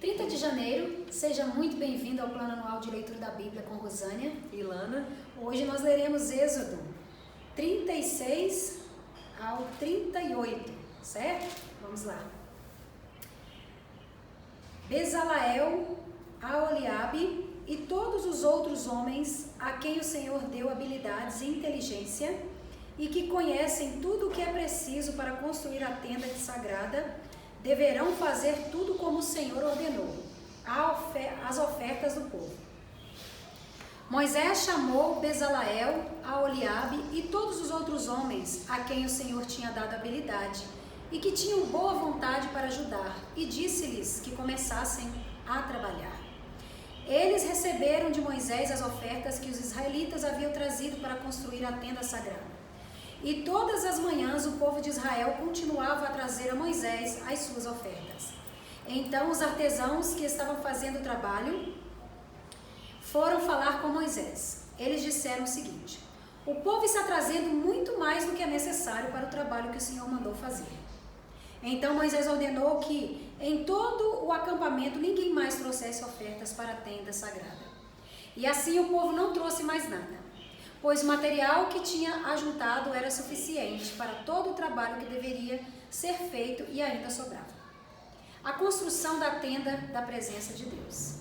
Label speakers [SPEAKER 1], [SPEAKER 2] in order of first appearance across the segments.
[SPEAKER 1] 30 de janeiro, seja muito bem-vindo ao Plano Anual de Leitura da Bíblia com Rosânia
[SPEAKER 2] e Lana.
[SPEAKER 1] Hoje nós leremos Êxodo 36 ao 38, certo? Vamos lá. Bezalael, Aholiabe e todos os outros homens a quem o Senhor deu habilidades e inteligência e que conhecem tudo o que é preciso para construir a tenda sagrada, deverão fazer tudo como o Senhor ordenou, as ofertas do povo. Moisés chamou Bezalael, Aholiabe e todos os outros homens a quem o Senhor tinha dado habilidade e que tinham boa vontade para ajudar, e disse-lhes que começassem a trabalhar. Eles receberam de Moisés as ofertas que os israelitas haviam trazido para construir a tenda sagrada. E todas as manhãs o povo de Israel continuava a trazer a Moisés as suas ofertas. Então os artesãos que estavam fazendo o trabalho foram falar com Moisés. Eles disseram o seguinte: o povo está trazendo muito mais do que é necessário para o trabalho que o Senhor mandou fazer. Então Moisés ordenou que em todo o acampamento ninguém mais trouxesse ofertas para a tenda sagrada. E assim o povo não trouxe mais nada, pois o material que tinha ajuntado era suficiente para todo o trabalho que deveria ser feito e ainda sobrava. A construção da tenda da presença de Deus.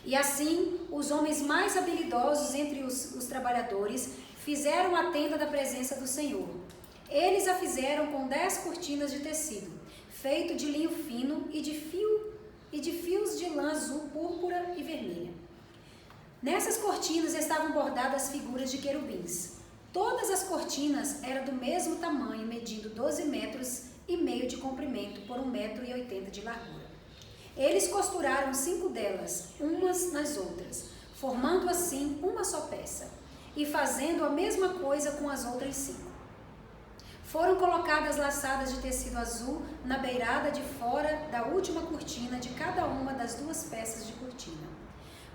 [SPEAKER 1] E assim, os homens mais habilidosos entre os trabalhadores fizeram a tenda da presença do Senhor. Eles a fizeram com 10 cortinas de tecido, feito de linho fino e de fios de lã azul, púrpura e vermelha. Nessas cortinas estavam bordadas figuras de querubins. Todas as cortinas eram do mesmo tamanho, medindo 12,5 metros de comprimento por 1,80 metro de largura. Eles costuraram 5 delas, umas nas outras, formando assim uma só peça, e fazendo a mesma coisa com as outras 5. Foram colocadas laçadas de tecido azul na beirada de fora da última cortina de cada uma das 2 peças de cortina.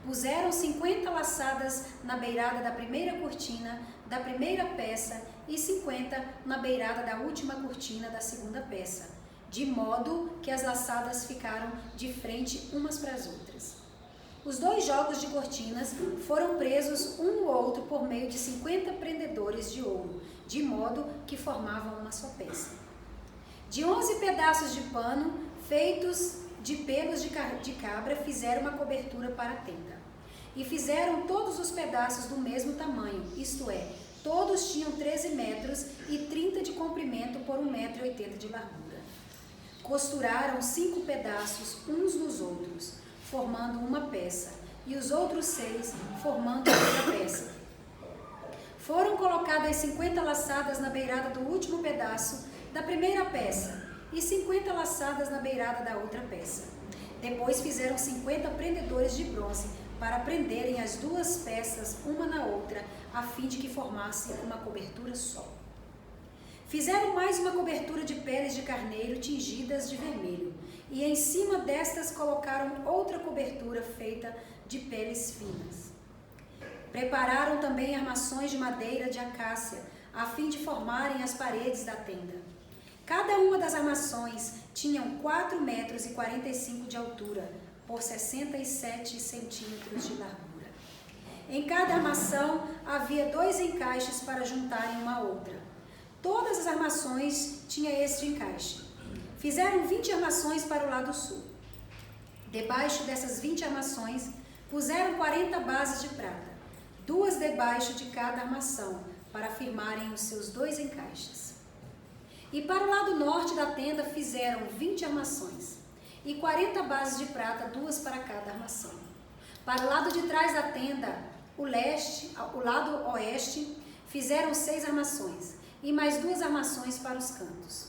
[SPEAKER 1] Puseram 50 laçadas na beirada da primeira cortina da primeira peça e 50 na beirada da última cortina da segunda peça, de modo que as laçadas ficaram de frente umas para as outras. Os 2 jogos de cortinas foram presos um no outro por meio de 50 prendedores de ouro, de modo que formavam uma só peça. De 11 pedaços de pano feitos de pelos de cabra fizeram uma cobertura para a tenda. E fizeram todos os pedaços do mesmo tamanho, isto é, todos tinham 13 metros e 30 de comprimento por 1,80 metro de largura. Costuraram 5 pedaços uns nos outros, formando uma peça, e os outros 6 formando outra peça. Foram colocadas 50 laçadas na beirada do último pedaço da primeira peça e 50 laçadas na beirada da outra peça. Depois fizeram 50 prendedores de bronze para prenderem as 2 peças uma na outra, a fim de que formassem uma cobertura só. Fizeram mais uma cobertura de peles de carneiro tingidas de vermelho, e em cima destas colocaram outra cobertura feita de peles finas. Prepararam também armações de madeira de acácia, a fim de formarem as paredes da tenda. Cada uma das armações tinham 4,45 metros de altura, por 67 centímetros de largura. Em cada armação havia 2 encaixes para juntarem uma à outra. Todas as armações tinham este encaixe. Fizeram 20 armações para o lado sul. Debaixo dessas 20 armações, puseram 40 bases de prata, 2 debaixo de cada armação, para firmarem os seus 2 encaixes. E para o lado norte da tenda fizeram 20 armações, e 40 bases de prata, 2 para cada armação. Para o lado de trás da tenda, o lado oeste, fizeram 6 armações, e mais 2 armações para os cantos.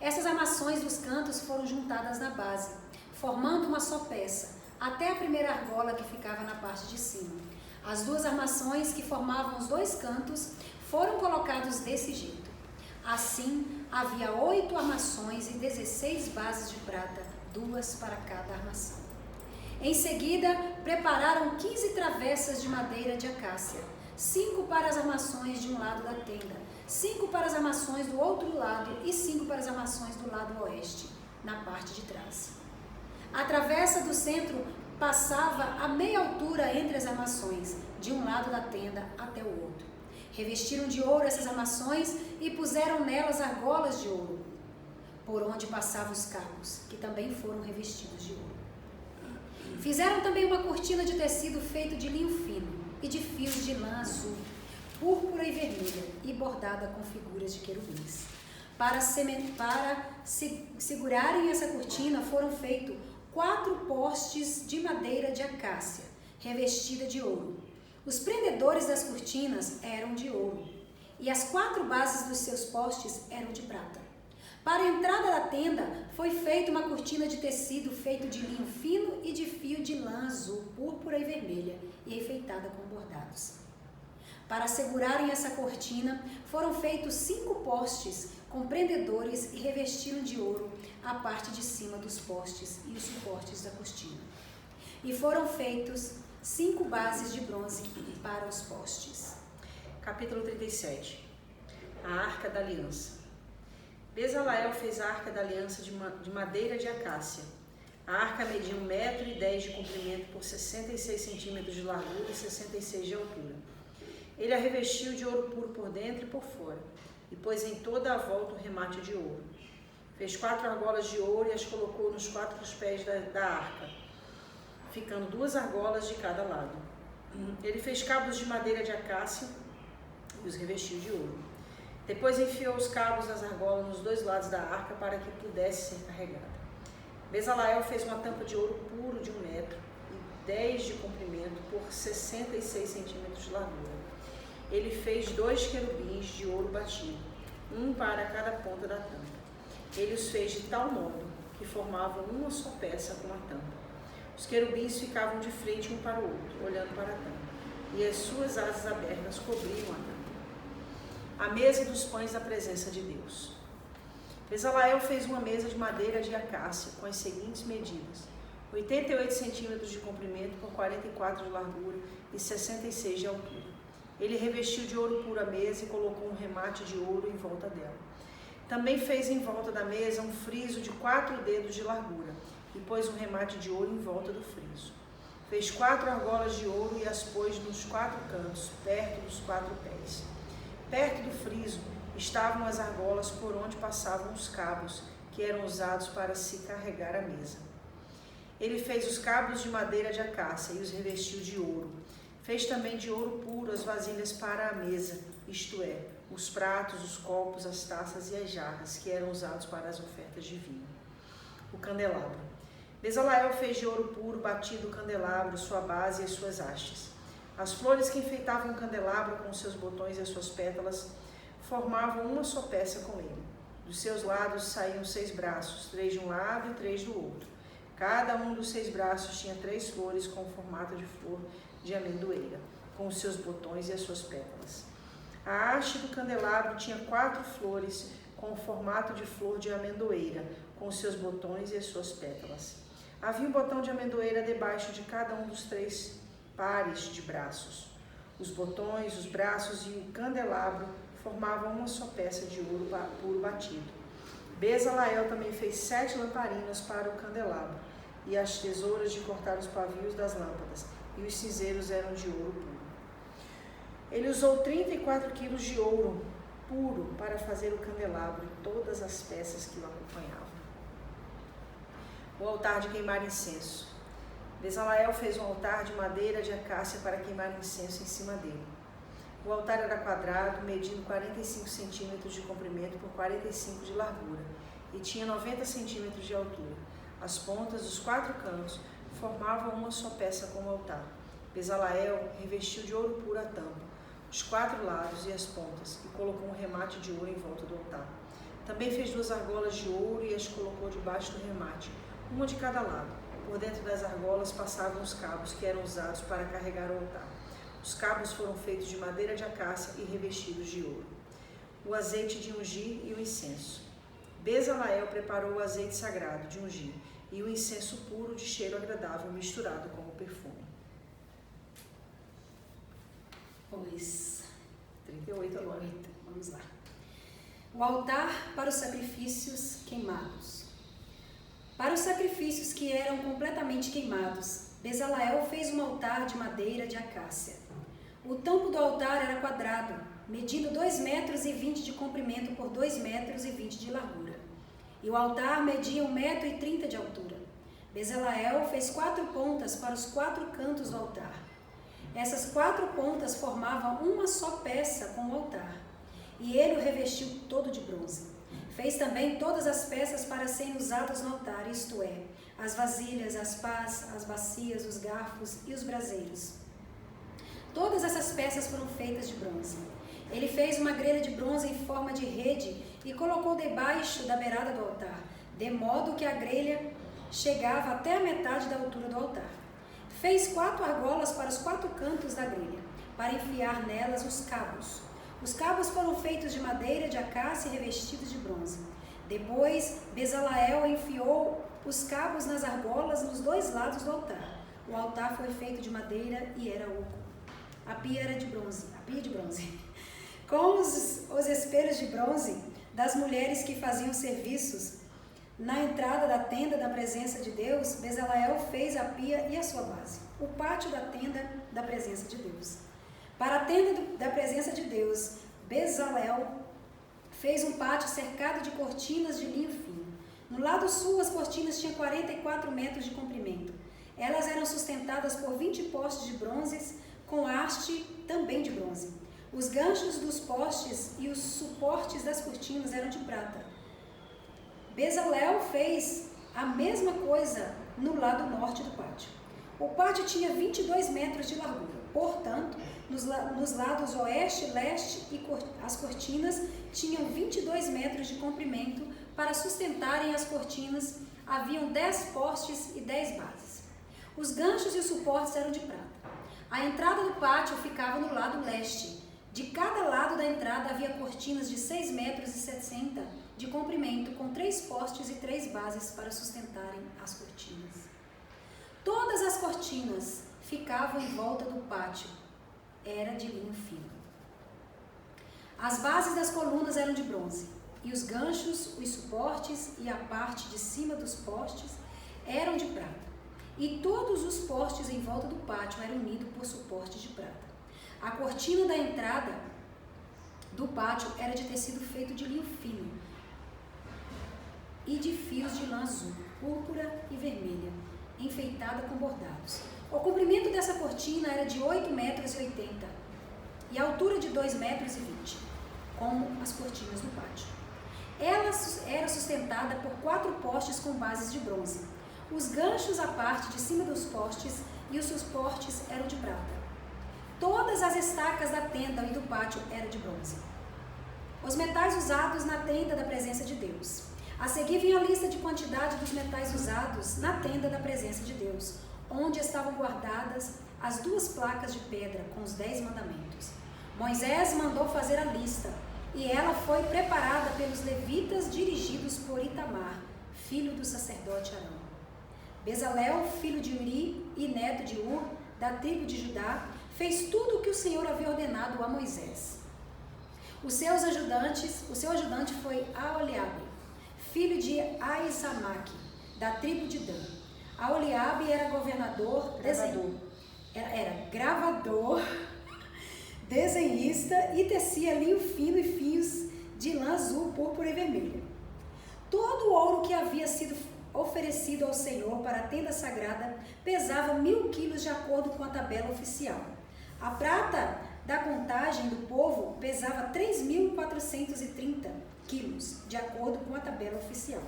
[SPEAKER 1] Essas armações dos cantos foram juntadas na base, formando uma só peça, até a primeira argola que ficava na parte de cima. As 2 armações que formavam os 2 cantos foram colocadas desse jeito. Assim, havia 8 armações e 16 bases de prata, 2 para cada armação. Em seguida, prepararam 15 travessas de madeira de acácia, 5 para as armações de um lado da tenda, 5 para as armações do outro lado e 5 para as armações do lado oeste, na parte de trás. Através travessa do centro passava a meia altura entre as armações, de um lado da tenda até o outro. Revestiram de ouro essas armações e puseram nelas argolas de ouro, por onde passavam os cabos, que também foram revestidos de ouro. Fizeram também uma cortina de tecido feito de linho fino e de fios de lã azul, púrpura e vermelha, e bordada com figuras de querubins. Para segurarem essa cortina foram feitos 4 postes de madeira de acácia, revestida de ouro. Os prendedores das cortinas eram de ouro, e as 4 bases dos seus postes eram de prata. Para a entrada da tenda foi feita uma cortina de tecido feito de linho fino e de fio de lã azul, púrpura e vermelha, e enfeitada com bordados. Para segurarem essa cortina, foram feitos 5 postes com prendedores e revestiram de ouro a parte de cima dos postes e os suportes da cortina. E foram feitos 5 bases de bronze para os postes.
[SPEAKER 2] Capítulo 37. A Arca da Aliança. Bezaleel fez a Arca da Aliança de madeira de acácia. A arca media 1,10 metros de comprimento por 66 centímetros de largura e 66 de altura. Ele a revestiu de ouro puro por dentro e por fora, e pôs em toda a volta o remate de ouro. Fez 4 argolas de ouro e as colocou nos 4 pés da arca, ficando 2 argolas de cada lado. Ele fez cabos de madeira de acácia e os revestiu de ouro. Depois enfiou os cabos das argolas nos 2 lados da arca para que pudesse ser carregada. Bezaleel fez uma tampa de ouro puro de 1,10 metros de comprimento por 66 centímetros de largura. Ele fez 2 querubins de ouro batido, um para cada ponta da tampa. Ele os fez de tal modo que formavam uma só peça com a tampa. Os querubins ficavam de frente um para o outro, olhando para a tampa, e as suas asas abertas cobriam a tampa. A mesa dos pães da presença de Deus. Bezaleel fez uma mesa de madeira de acácia com as seguintes medidas: 88 centímetros de comprimento por 44 de largura e 66 de altura. Ele revestiu de ouro puro a mesa e colocou um remate de ouro em volta dela. Também fez em volta da mesa um friso de 4 dedos de largura e pôs um remate de ouro em volta do friso. Fez 4 argolas de ouro e as pôs nos 4 cantos, perto dos 4 pés. Perto do friso estavam as argolas por onde passavam os cabos, que eram usados para se carregar a mesa. Ele fez os cabos de madeira de acácia e os revestiu de ouro. Fez também de ouro puro as vasilhas para a mesa, isto é, os pratos, os copos, as taças e as jarras, que eram usados para as ofertas de vinho. O candelabro. Bezaleel fez de ouro puro batido o candelabro, sua base e as suas hastes. As flores que enfeitavam o candelabro com seus botões e as suas pétalas formavam uma só peça com ele. Dos seus lados saíam 6 braços, 3 de um lado e 3 do outro. Cada um dos 6 braços tinha 3 flores com o formato de flor de amendoeira, com os seus botões e as suas pétalas. A haste do candelabro tinha 4 flores com o formato de flor de amendoeira, com os seus botões e as suas pétalas. Havia um botão de amendoeira debaixo de cada um dos 3 pares de braços. Os botões, os braços e o candelabro formavam uma só peça de ouro puro batido. Bezaleel também fez 7 lamparinas para o candelabro, e as tesouras de cortar os pavios das lâmpadas, e os cinzeiros eram de ouro puro. Ele usou 34 quilos de ouro puro para fazer o candelabro e todas as peças que o acompanhavam. O altar de queimar incenso. Bezaleel fez um altar de madeira de acácia para queimar incenso em cima dele. O altar era quadrado, medindo 45 centímetros de comprimento por 45 de largura, e tinha 90 centímetros de altura. As pontas dos 4 cantos formavam uma só peça com o altar. Bezaleel revestiu de ouro puro a tampa, os 4 lados e as pontas, e colocou um remate de ouro em volta do altar. Também fez 2 argolas de ouro e as colocou debaixo do remate, uma de cada lado. Por dentro das argolas passavam os cabos que eram usados para carregar o altar. Os cabos foram feitos de madeira de acácia e revestidos de ouro. O azeite de ungir e o incenso. Bezaleel preparou o azeite sagrado de ungir e o incenso puro de cheiro agradável misturado com o perfume.
[SPEAKER 1] Pois,
[SPEAKER 2] 38 agora.
[SPEAKER 1] Vamos lá. O altar para os sacrifícios queimados. Para os sacrifícios que eram completamente queimados, Bezaleel fez um altar de madeira de acácia. O tampo do altar era quadrado, medindo 2,20 metros de comprimento por 2,20 metros de largura. E o altar media 1,30 metro de altura. Bezaleel fez 4 pontas para os 4 cantos do altar. Essas 4 pontas formavam uma só peça com o altar, e ele o revestiu todo de bronze. Fez também todas as peças para serem usadas no altar, isto é, as vasilhas, as pás, as bacias, os garfos e os braseiros. Todas essas peças foram feitas de bronze. Ele fez uma grelha de bronze em forma de rede e colocou debaixo da beirada do altar, de modo que a grelha chegava até a metade da altura do altar. Fez 4 argolas para os 4 cantos da grelha, para enfiar nelas os cabos. Os cabos foram feitos de madeira de acácia e revestidos de bronze. Depois, Bezaleel enfiou os cabos nas argolas nos 2 lados do altar. O altar foi feito de madeira e era oco. A pia de bronze. Com os espelhos de bronze das mulheres que faziam serviços na entrada da tenda da presença de Deus, Bezaleel fez a pia e a sua base. O pátio da tenda da presença de Deus. Para a tenda da presença de Deus, Bezaleel fez um pátio cercado de cortinas de linho fino. No lado sul, as cortinas tinham 44 metros de comprimento. Elas eram sustentadas por 20 postes de bronze, com haste também de bronze. Os ganchos dos postes e os suportes das cortinas eram de prata. Bezaleel fez a mesma coisa no lado norte do pátio. O pátio tinha 22 metros de largura. Portanto, nos lados oeste e leste, as cortinas tinham 22 metros de comprimento. Para sustentarem as cortinas, haviam 10 postes e 10 bases. Os ganchos e os suportes eram de prata. A entrada do pátio ficava no lado leste. De cada lado da entrada havia cortinas de 6,60 metros de comprimento, com 3 postes e 3 bases para sustentarem as cortinas. Todas as cortinas ficavam em volta do pátio. Era de linho fino. As bases das colunas eram de bronze, e os ganchos, os suportes e a parte de cima dos postes eram de prata. E todos os postes em volta do pátio eram unidos por suportes de prata. A cortina da entrada do pátio era de tecido feito de linho fino e de fios de lã azul, púrpura e vermelha, enfeitada com bordados. O comprimento dessa cortina era de 8,80 metros e a altura de 2,20 metros, como as cortinas do pátio. Ela era sustentada por 4 postes com bases de bronze. Os ganchos à parte de cima dos postes e os suportes eram de prata. Todas as estacas da tenda e do pátio eram de bronze. Os metais usados na tenda da presença de Deus. A seguir vinha a lista de quantidade dos metais usados na tenda da presença de Deus, onde estavam guardadas as 2 placas de pedra com os 10 mandamentos. Moisés mandou fazer a lista, e ela foi preparada pelos levitas dirigidos por Itamar, filho do sacerdote Arão. Bezaleel, filho de Uri e neto de Ur, da tribo de Judá, fez tudo o que o Senhor havia ordenado a Moisés. O seu ajudante foi Aholiabe, filho de Aizamaque, da tribo de Dan. Aholiabe era gravador, desenhista e tecia linho fino e fios de lã azul, púrpura e vermelha. Todo o ouro que havia sido oferecido ao Senhor para a tenda sagrada pesava 1.000 quilos de acordo com a tabela oficial. A prata da contagem do povo pesava 3.430 quilos, de acordo com a tabela oficial.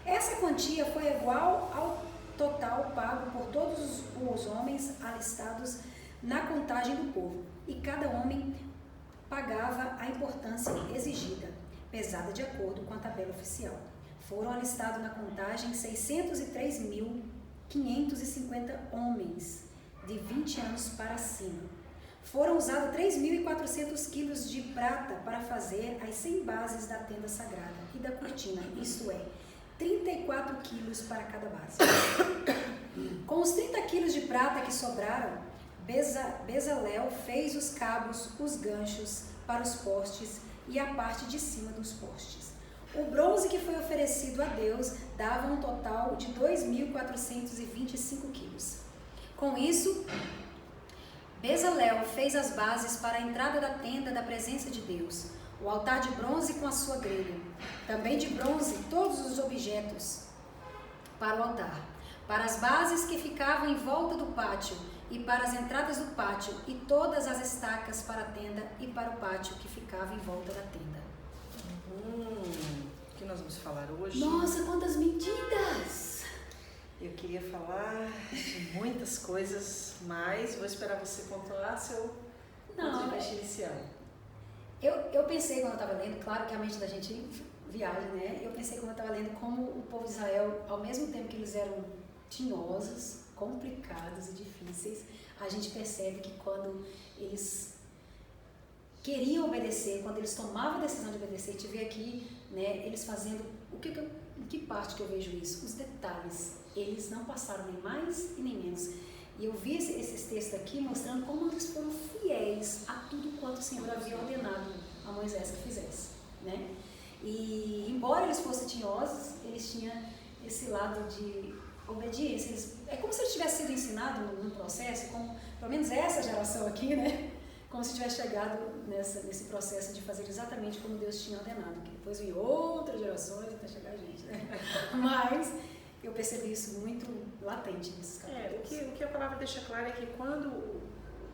[SPEAKER 1] Essa quantia foi igual ao total pago por todos os homens alistados na contagem do povo, e cada homem pagava a importância exigida, pesada de acordo com a tabela oficial. Foram alistados na contagem 603.550 homens de 20 anos para cima. Foram usados 3.400 quilos de prata para fazer as 100 bases da tenda sagrada e da cortina, isto é, 34 quilos para cada base. Com os 30 quilos de prata que sobraram, Bezaleel fez os cabos, os ganchos para os postes e a parte de cima dos postes. O bronze que foi oferecido a Deus dava um total de 2.425 quilos. Com isso, Bezalel fez as bases para a entrada da tenda da presença de Deus, o altar de bronze com a sua grelha, também de bronze todos os objetos para o altar, para as bases que ficavam em volta do pátio e para as entradas do pátio e todas as estacas para a tenda e para o pátio que ficava em volta da tenda.
[SPEAKER 2] O que nós vamos falar hoje?
[SPEAKER 1] Nossa, quantas medidas!
[SPEAKER 2] Eu queria falar de muitas coisas, mas vou esperar você pontuar seu ponto de vista inicial.
[SPEAKER 1] Eu pensei quando eu estava lendo, claro que a mente da gente viaja, né? Eu pensei quando eu estava lendo como o povo de Israel, ao mesmo tempo que eles eram tinhosos, complicados e difíceis, a gente percebe que quando eles queriam obedecer, quando eles tomavam a decisão de obedecer, a gente vê aqui, né, eles fazendo, em que parte que eu vejo isso? Os detalhes. Eles não passaram nem mais e nem menos. E eu vi esses textos aqui mostrando como eles foram fiéis a tudo quanto o Senhor havia ordenado a Moisés que fizesse, né? E embora eles fossem tinhosos, eles tinham esse lado de obediência. É como se eles tivessem sido ensinados no processo, como pelo menos essa geração aqui, né? Como se tivesse chegado nesse processo de fazer exatamente como Deus tinha ordenado, que depois vem outras gerações até chegar a gente, né? Mas eu percebi isso muito latente nesses capítulos.
[SPEAKER 2] O que a palavra deixa claro é que quando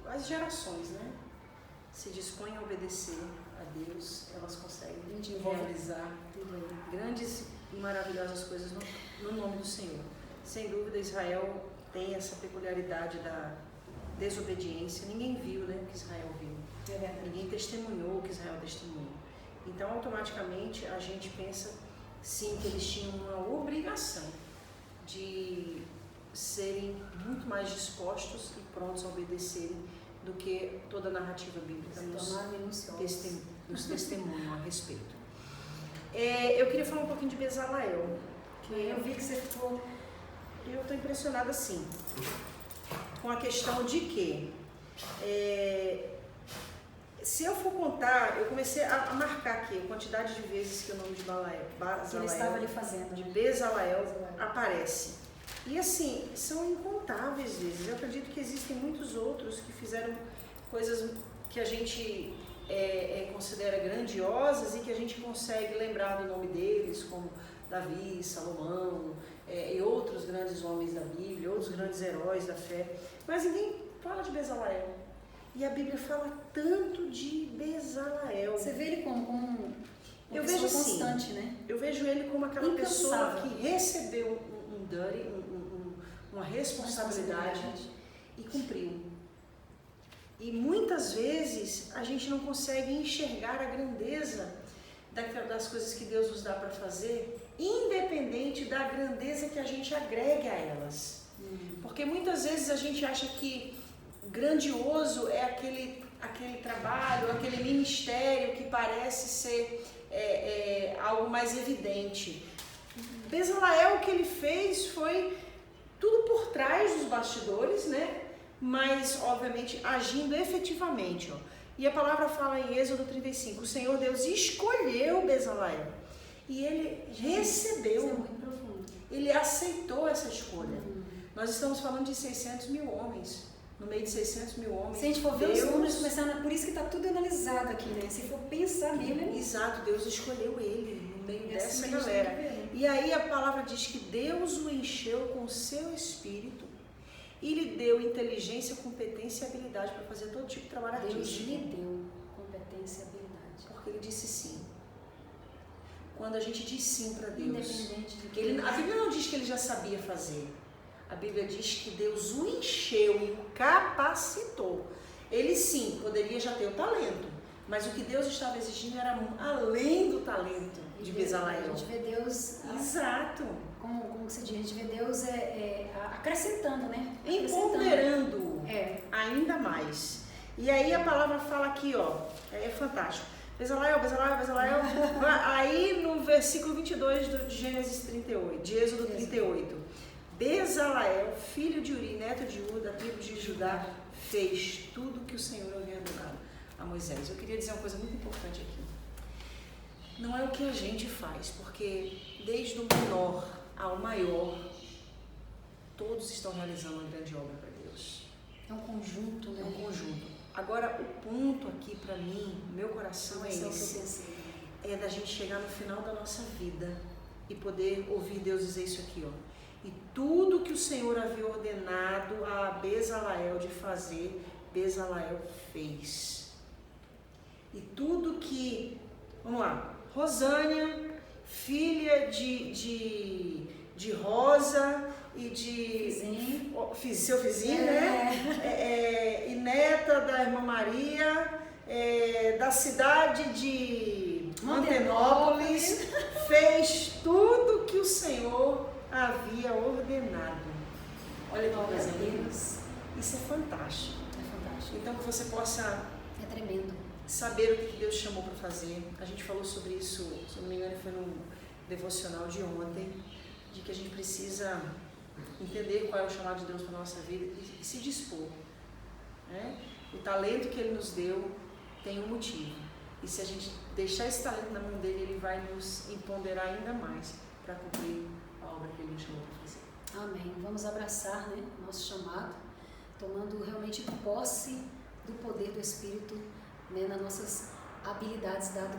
[SPEAKER 2] as gerações, né, se dispõem a obedecer a Deus, elas conseguem realizar grandes e maravilhosas coisas no nome do Senhor. Sem dúvida, Israel tem essa peculiaridade da desobediência. Ninguém viu, né, o que Israel viu. Ninguém testemunhou o que Israel testemunhou. Então, automaticamente, a gente pensa, sim, que eles tinham uma obrigação de serem muito mais dispostos e prontos a obedecerem do que toda a narrativa bíblica nos testemunha a respeito. Eu queria falar um pouquinho de Bezalel.
[SPEAKER 1] Eu vi que você ficou...
[SPEAKER 2] Eu estou impressionada, sim, com a questão de que, se eu for contar, eu comecei a marcar aqui a quantidade de vezes que o nome de Bezalel aparece. E assim, são incontáveis vezes. Eu acredito que existem muitos outros que fizeram coisas que a gente considera grandiosas e que a gente consegue lembrar do nome deles, como Davi, Salomão e outros grandes homens da Bíblia, outros grandes heróis da fé. Mas ninguém fala de Bezalel. E a Bíblia fala tanto de Bezalel.
[SPEAKER 1] Você vê ele como uma
[SPEAKER 2] pessoa
[SPEAKER 1] constante,
[SPEAKER 2] sim,
[SPEAKER 1] né?
[SPEAKER 2] Eu vejo ele como aquela pessoa que recebeu uma responsabilidade e cumpriu. E muitas vezes a gente não consegue enxergar a grandeza das coisas que Deus nos dá para fazer, independente da grandeza que a gente agregue a elas. Porque muitas vezes a gente acha que grandioso é aquele trabalho, aquele ministério que parece ser algo mais evidente. Bezalel, o que ele fez foi tudo por trás dos bastidores, né? Mas, obviamente, agindo efetivamente. E a palavra fala em Êxodo 35, o Senhor Deus escolheu Bezalel e ele recebeu.
[SPEAKER 1] Isso é muito profundo.
[SPEAKER 2] Ele aceitou essa escolha. Nós estamos falando de 600 mil homens. No meio de 600 mil homens.
[SPEAKER 1] Se a gente for ver os números começando, por isso que está tudo analisado aqui, né? Se for pensar mesmo.
[SPEAKER 2] Exato, Deus escolheu ele no meio dessa galera. E aí a palavra diz que Deus o encheu com o seu espírito e lhe deu inteligência, competência e habilidade para fazer todo tipo de trabalho artístico.
[SPEAKER 1] Deus lhe deu competência e habilidade.
[SPEAKER 2] Porque ele disse sim. Quando a gente diz sim para Deus,
[SPEAKER 1] independente de que
[SPEAKER 2] a Bíblia não diz que ele já sabia fazer. A Bíblia diz que Deus o encheu e o capacitou. Ele sim, poderia já ter o talento, mas o que Deus estava exigindo era além do talento de Bezalel.
[SPEAKER 1] A gente vê Deus...
[SPEAKER 2] Exato.
[SPEAKER 1] Como que se diz? A gente vê Deus acrescentando, né?
[SPEAKER 2] Empoderando ainda mais. E aí a palavra fala aqui, ó, é fantástico. Bezalel. Aí no versículo 22 de Gênesis 38, de Êxodo 38. Bezalel, filho de Uri, neto de Ur, da tribo de Judá, fez tudo o que o Senhor havia ordenado a Moisés. Eu queria dizer uma coisa muito importante aqui. não é o que a gente faz, porque desde o menor ao maior, todos estão realizando uma grande obra para Deus.
[SPEAKER 1] É um conjunto, né?
[SPEAKER 2] É um conjunto. Agora, o ponto aqui para mim, meu coração é esse, é da gente chegar no final da nossa vida e poder ouvir Deus dizer isso aqui, ó. E tudo que o Senhor havia ordenado a Bezaleel de fazer, Bezaleel fez. E tudo que, vamos lá, Rosânia, filha de Rosa e de seu vizinho, né? E neta da irmã Maria, da cidade de Mantenópolis, fez tudo que o Senhor havia ordenado. Olha que coisa linda. Isso é fantástico.
[SPEAKER 1] É fantástico.
[SPEAKER 2] Então que você possa
[SPEAKER 1] tremendo.
[SPEAKER 2] Saber o que Deus chamou para fazer. A gente falou sobre isso, se não me engano, foi no devocional de ontem, de que a gente precisa entender qual é o chamado de Deus para a nossa vida e se dispor. Né? O talento que Ele nos deu tem um motivo. E se a gente deixar esse talento na mão dele, Ele vai nos empoderar ainda mais para cumprir a obra que Ele nos chamou para fazer.
[SPEAKER 1] Amém. Vamos abraçar, né, o nosso chamado, tomando realmente posse do poder do Espírito, né, nas nossas habilidades dadas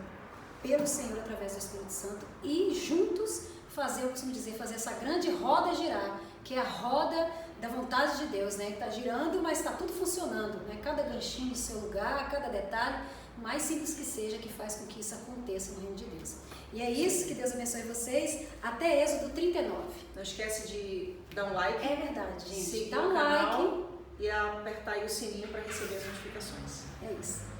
[SPEAKER 1] pelo Senhor através do Espírito Santo e juntos fazer, eu costumo dizer, fazer essa grande roda girar, que é a roda da vontade de Deus, né, que está girando, mas está tudo funcionando, né, cada ganchinho no seu lugar, cada detalhe, mais simples que seja, que faz com que isso aconteça no reino de Deus. E é isso, que Deus abençoe vocês, até Êxodo 39.
[SPEAKER 2] Não esquece de dar um like.
[SPEAKER 1] É verdade, gente.
[SPEAKER 2] Seguir
[SPEAKER 1] Dá um
[SPEAKER 2] o canal
[SPEAKER 1] like.
[SPEAKER 2] E apertar aí o sininho para receber as notificações.
[SPEAKER 1] É isso.